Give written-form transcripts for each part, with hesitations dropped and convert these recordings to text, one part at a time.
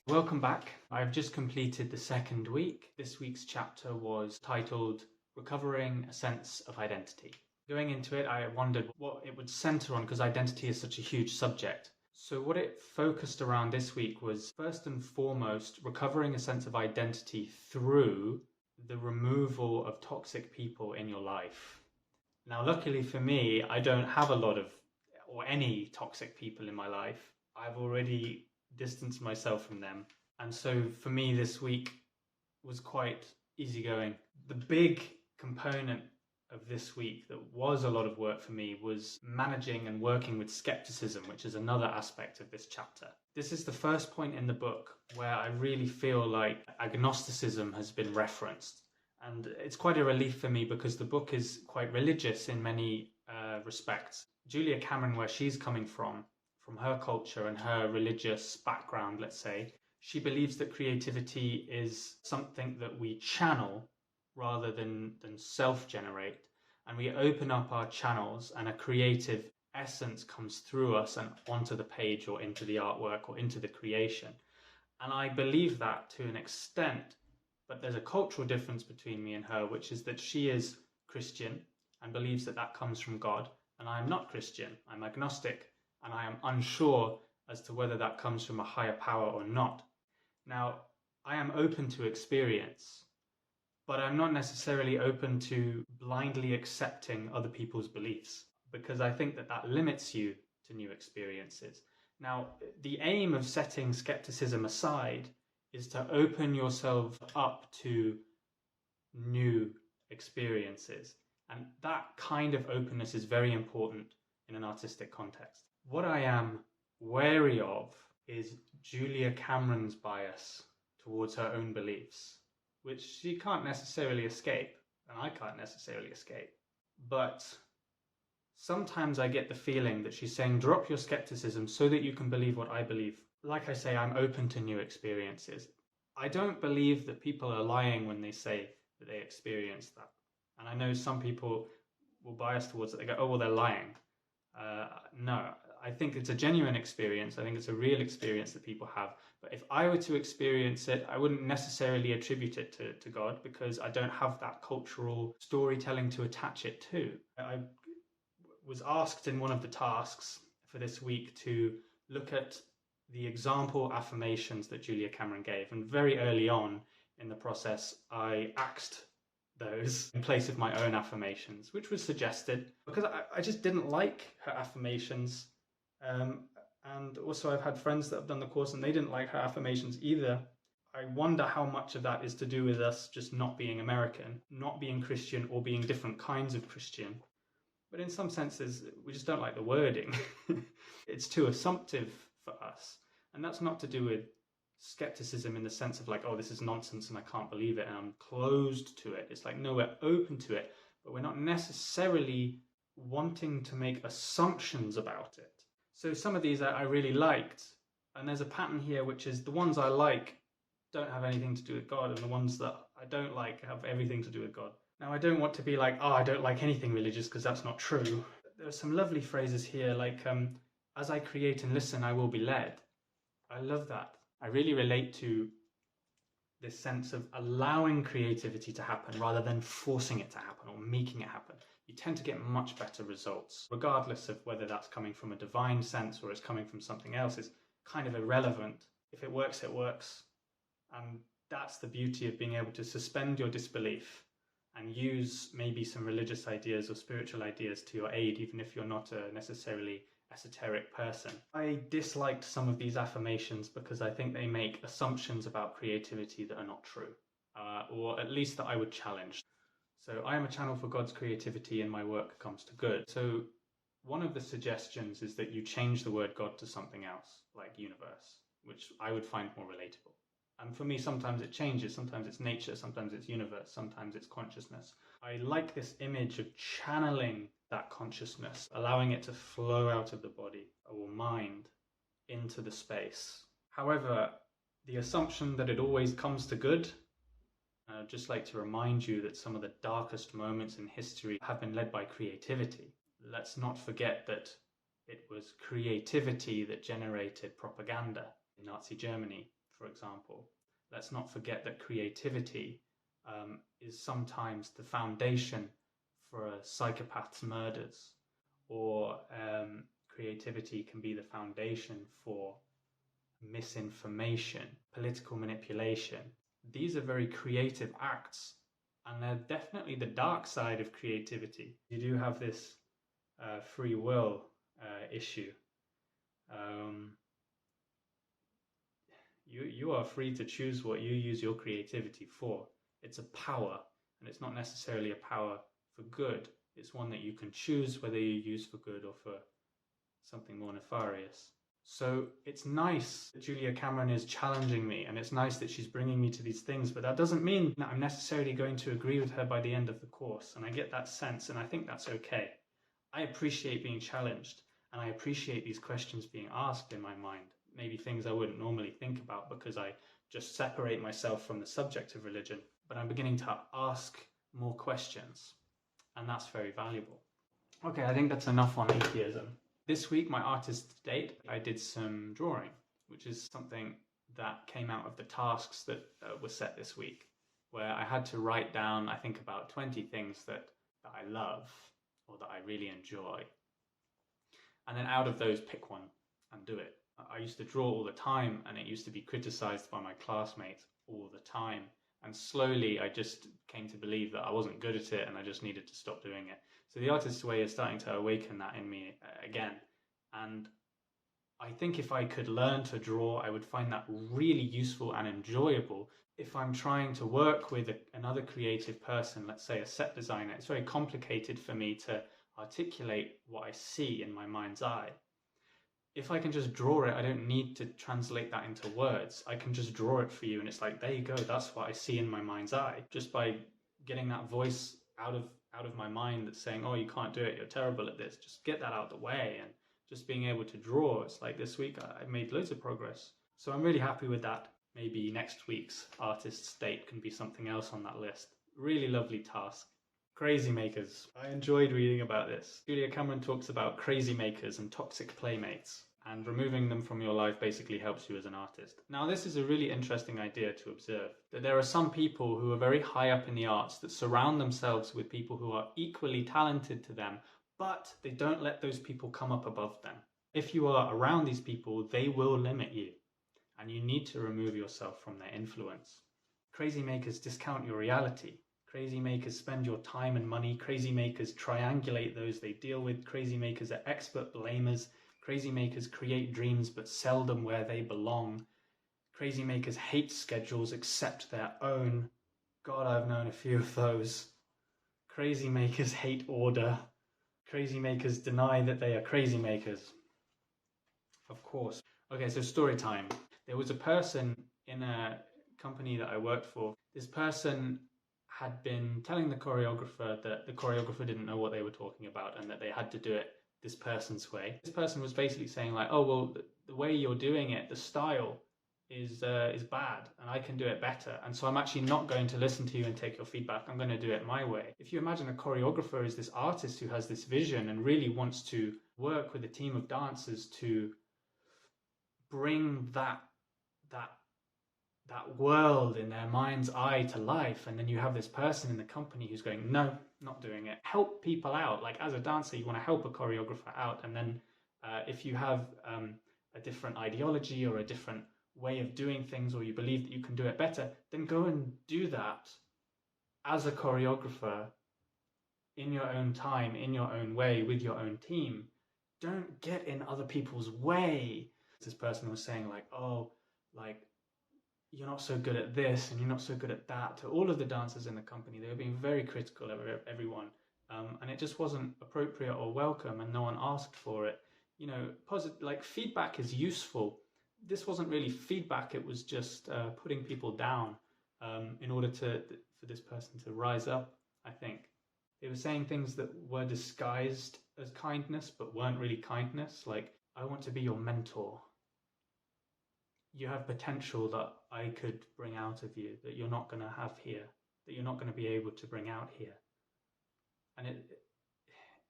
Welcome back. I've just completed the second week. This week's chapter was titled Recovering a Sense of Identity. Going into it, I wondered what it would center on because identity is such a huge subject. So what it focused around this week was first and foremost recovering a sense of identity through the removal of toxic people in your life. Now, luckily for me, I don't have a lot of or any toxic people in my life. I've already distanced myself from them. And so for me, this week was quite easygoing. The big component of this week that was a lot of work for me was managing and working with skepticism, which is another aspect of this chapter. This is the first point in the book where I really feel like agnosticism has been referenced. And it's quite a relief for me because the book is quite religious in many respects. Julia Cameron, where she's coming from her culture and her religious background, let's say, she believes that creativity is something that we channel rather than self-generate. And we open up our channels and a creative essence comes through us and onto the page or into the artwork or into the creation. And I believe that to an extent, but there's a cultural difference between me and her, which is that she is Christian and believes that that comes from God. And I am not Christian, I'm agnostic, and I am unsure as to whether that comes from a higher power or not. Now, I am open to experience, but I'm not necessarily open to blindly accepting other people's beliefs, because I think that that limits you to new experiences. Now, the aim of setting skepticism aside is to open yourself up to new experiences. And that kind of openness is very important in an artistic context. What I am wary of is Julia Cameron's bias towards her own beliefs, which she can't necessarily escape, and I can't necessarily escape. But sometimes I get the feeling that she's saying, drop your skepticism so that you can believe what I believe. Like I say, I'm open to new experiences. I don't believe that people are lying when they say that they experienced that. And I know some people will bias towards it. They go, oh, well, they're lying. No, I think it's a genuine experience. I think it's a real experience that people have. But if I were to experience it, I wouldn't necessarily attribute it to God because I don't have that cultural storytelling to attach it to. I was asked in one of the tasks for this week to look at the example affirmations that Julia Cameron gave. And very early on in the process, I axed those in place of my own affirmations, which was suggested because I just didn't like her affirmations. And also I've had friends that have done the course and they didn't like her affirmations either. I wonder how much of that is to do with us just not being American, not being Christian, or being different kinds of Christian. But in some senses, we just don't like the wording. It's too assumptive for us. And that's not to do with skepticism in the sense of like, oh, this is nonsense and I can't believe it and I'm closed to it. It's like, no, we're open to it, but we're not necessarily wanting to make assumptions about it. So some of these I really liked. And there's a pattern here, which is the ones I like don't have anything to do with God, and the ones that I don't like have everything to do with God. Now, I don't want to be like, oh, I don't like anything religious, because that's not true. There are some lovely phrases here, like, as I create and listen, I will be led. I love that. I really relate to this sense of allowing creativity to happen rather than forcing it to happen or making it happen. You tend to get much better results, regardless of whether that's coming from a divine sense or it's coming from something else. It's kind of irrelevant. If it works, it works. And that's the beauty of being able to suspend your disbelief and use maybe some religious ideas or spiritual ideas to your aid, even if you're not a necessarily esoteric person. I disliked some of these affirmations because I think they make assumptions about creativity that are not true, or at least that I would challenge. So I am a channel for God's creativity and my work comes to good. So one of the suggestions is that you change the word God to something else, like universe, which I would find more relatable. And for me, sometimes it changes. Sometimes it's nature, sometimes it's universe, sometimes it's consciousness. I like this image of channeling that consciousness, allowing it to flow out of the body or mind into the space. However, the assumption that it always comes to good, I'd just like to remind you that some of the darkest moments in history have been led by creativity. Let's not forget that it was creativity that generated propaganda in Nazi Germany. for example. Let's not forget that creativity is sometimes the foundation for a psychopath's murders, or creativity can be the foundation for misinformation, political manipulation. These are very creative acts, and they're definitely the dark side of creativity. You do have this free will issue. You are free to choose what you use your creativity for. It's a power, and it's not necessarily a power for good. It's one that you can choose whether you use for good or for something more nefarious. So it's nice that Julia Cameron is challenging me, and it's nice that she's bringing me to these things, but that doesn't mean that I'm necessarily going to agree with her by the end of the course, and I get that sense, and I think that's okay. I appreciate being challenged, and I appreciate these questions being asked in my mind, maybe things I wouldn't normally think about because I just separate myself from the subject of religion, but I'm beginning to ask more questions, and that's very valuable. Okay, I think that's enough on atheism. This week, my artist to date, I did some drawing, which is something that came out of the tasks that were set this week, where I had to write down, I think, about 20 things that I love or that I really enjoy. And then out of those, pick one and do it. I used to draw all the time, and it used to be criticized by my classmates all the time. And slowly, I just came to believe that I wasn't good at it and I just needed to stop doing it. So the artist's way is starting to awaken that in me again. And I think if I could learn to draw, I would find that really useful and enjoyable. If I'm trying to work with another creative person, let's say a set designer, it's very complicated for me to articulate what I see in my mind's eye. If I can just draw it, I don't need to translate that into words. I can just draw it for you, and it's like, there you go, that's what I see in my mind's eye. Just by getting that voice out of my mind that's saying, oh, you can't do it, you're terrible at this, just get that out of the way, and just being able to draw. It's like this week I made loads of progress. So I'm really happy with that. Maybe next week's artist's date can be something else on that list. Really lovely task. Crazy makers. I enjoyed reading about this. Julia Cameron talks about crazy makers and toxic playmates, and removing them from your life basically helps you as an artist. Now, this is a really interesting idea to observe, that there are some people who are very high up in the arts that surround themselves with people who are equally talented to them, but they don't let those people come up above them. If you are around these people, they will limit you, and you need to remove yourself from their influence. Crazy makers discount your reality. Crazy makers spend your time and money. Crazy makers triangulate those they deal with. Crazy makers are expert blamers. Crazy makers create dreams but seldom where they belong. Crazy makers hate schedules except their own. God, I've known a few of those. Crazy makers hate order. Crazy makers deny that they are crazy makers. Of course. Okay, so story time. There was a person in a company that I worked for. This person had been telling the choreographer that the choreographer didn't know what they were talking about and that they had to do it this person's way. This person was basically saying like, oh, well, the way you're doing it, the style is bad and I can do it better. And so I'm actually not going to listen to you and take your feedback. I'm going to do it my way. If you imagine a choreographer is this artist who has this vision and really wants to work with a team of dancers to bring that world in their mind's eye to life, and then you have this person in the company who's going, no, not doing it. Help people out. Like as a dancer, you want to help a choreographer out, and then if you have a different ideology or a different way of doing things, or you believe that you can do it better, then go and do that as a choreographer in your own time, in your own way, with your own team. Don't get in other people's way. This person was saying like, oh, like, you're not so good at this and you're not so good at that, to all of the dancers in the company. They were being very critical of everyone, and it just wasn't appropriate or welcome, and no one asked for it. You know, like feedback is useful. This wasn't really feedback, it was just putting people down in order for this person to rise up, I think. They were saying things that were disguised as kindness but weren't really kindness, like, I want to be your mentor. You have potential that I could bring out of you that you're not going to have here, that you're not going to be able to bring out here. And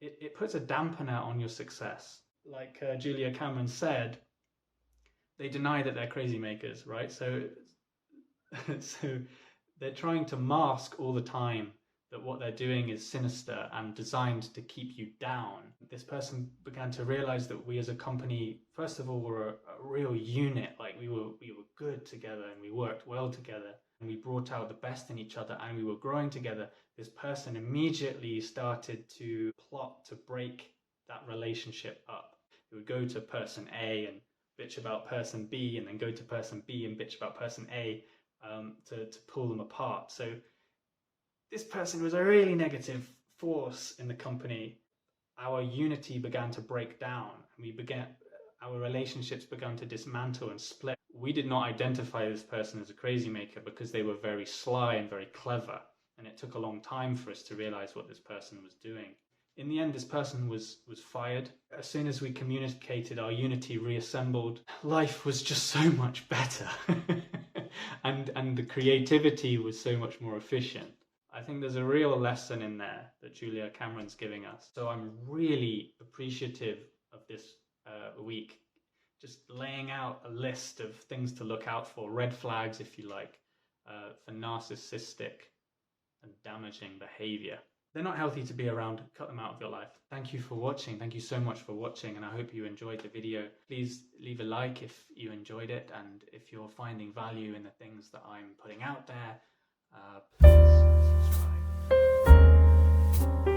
it puts a dampener on your success. Like Julia Cameron said, they deny that they're crazy makers, right? So so they're trying to mask all the time that what they're doing is sinister and designed to keep you down. This person began to realize that we as a company, first of all, were a real unit. Like we were good together and we worked well together and we brought out the best in each other and we were growing together. This person immediately started to plot to break that relationship up. They would go to person A and bitch about person B, and then go to person B and bitch about person A, to pull them apart. So this person was a really negative force in the company. Our unity began to break down. Our relationships began to dismantle and split. We did not identify this person as a crazy maker because they were very sly and very clever. And it took a long time for us to realize what this person was doing. In the end, this person was fired. As soon as we communicated, our unity reassembled. Life was just so much better. and the creativity was so much more efficient. I think there's a real lesson in there that Julia Cameron's giving us. So I'm really appreciative of this week, just laying out a list of things to look out for, red flags, if you like, for narcissistic and damaging behavior. They're not healthy to be around. Cut them out of your life. Thank you for watching. Thank you so much for watching, and I hope you enjoyed the video. Please leave a like if you enjoyed it, and if you're finding value in the things that I'm putting out there, please subscribe.